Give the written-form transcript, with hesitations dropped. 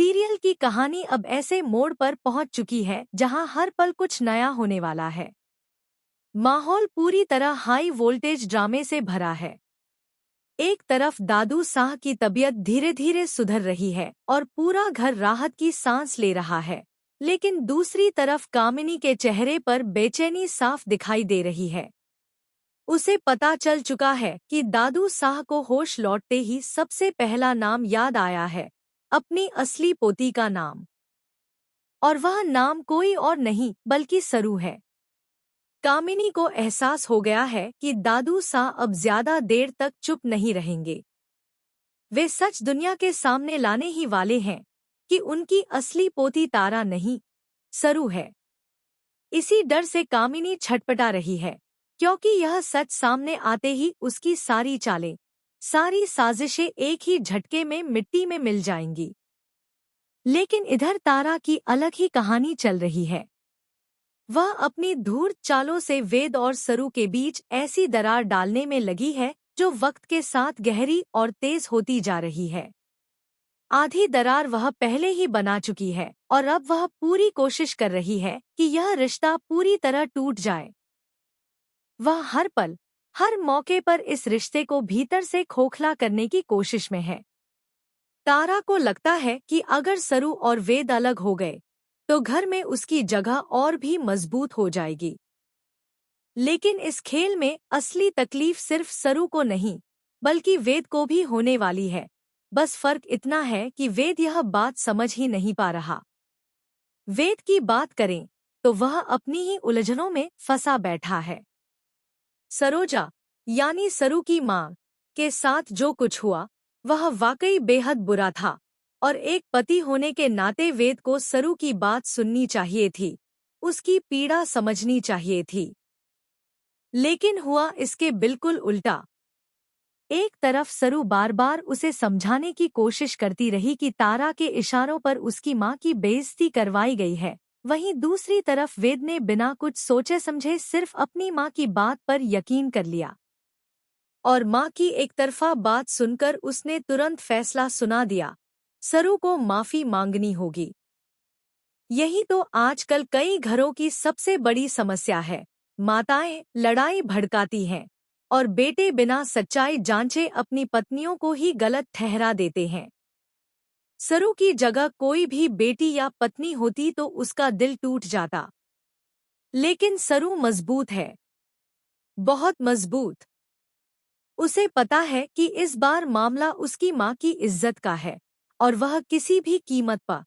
Serial की कहानी अब ऐसे मोड़ पर पहुंच चुकी है जहां हर पल कुछ नया होने वाला है। माहौल पूरी तरह हाई वोल्टेज ड्रामे से भरा है। एक तरफ दादू साह की तबीयत धीरे धीरे सुधर रही है और पूरा घर राहत की सांस ले रहा है, लेकिन दूसरी तरफ कामिनी के चेहरे पर बेचैनी साफ दिखाई दे रही है। उसे पता चल चुका है कि दादू साह को होश लौटते ही सबसे पहला नाम याद आया है, अपनी असली पोती का नाम। और वह नाम कोई और नहीं बल्कि सरू है। कामिनी को एहसास हो गया है कि दादू साह अब ज्यादा देर तक चुप नहीं रहेंगे। वे सच दुनिया के सामने लाने ही वाले हैं कि उनकी असली पोती तारा नहीं, सरू है। इसी डर से कामिनी छटपटा रही है, क्योंकि यह सच सामने आते ही उसकी सारी चालें, सारी साजिशें एक ही झटके में मिट्टी में मिल जाएंगी। लेकिन इधर तारा की अलग ही कहानी चल रही है। वह अपनी धूर्त चालों से वेद और सरू के बीच ऐसी दरार डालने में लगी है जो वक्त के साथ गहरी और तेज होती जा रही है। आधी दरार वह पहले ही बना चुकी है और अब वह पूरी कोशिश कर रही है कि यह रिश्ता पूरी तरह टूट जाए। वह हर पल, हर मौके पर इस रिश्ते को भीतर से खोखला करने की कोशिश में है। तारा को लगता है कि अगर सरू और वेद अलग हो गए तो घर में उसकी जगह और भी मजबूत हो जाएगी। लेकिन इस खेल में असली तकलीफ सिर्फ सरू को नहीं बल्कि वेद को भी होने वाली है। बस फर्क इतना है कि वेद यह बात समझ ही नहीं पा रहा। वेद की बात करें तो वह अपनी ही उलझनों में फंसा बैठा है। सरोजा यानी सरू की मां के साथ जो कुछ हुआ वह वाकई बेहद बुरा था और एक पति होने के नाते वेद को सरू की बात सुननी चाहिए थी, उसकी पीड़ा समझनी चाहिए थी। लेकिन हुआ इसके बिल्कुल उल्टा। एक तरफ सरू बार बार उसे समझाने की कोशिश करती रही कि तारा के इशारों पर उसकी मां की बेइज्जती करवाई गई है, वहीं दूसरी तरफ वेद ने बिना कुछ सोचे समझे सिर्फ अपनी मां की बात पर यकीन कर लिया। और मां की एक तरफा बात सुनकर उसने तुरंत फैसला सुना दिया, सरू को माफी मांगनी होगी। यही तो आजकल कई घरों की सबसे बड़ी समस्या है। माताएं लड़ाई भड़काती हैं और बेटे बिना सच्चाई जांचे अपनी पत्नियों को ही गलत ठहरा देते हैं। सरू की जगह कोई भी बेटी या पत्नी होती तो उसका दिल टूट जाता। लेकिन सरू मजबूत है, बहुत मजबूत। उसे पता है कि इस बार मामला उसकी मां की इज्जत का है और वह किसी भी कीमत पर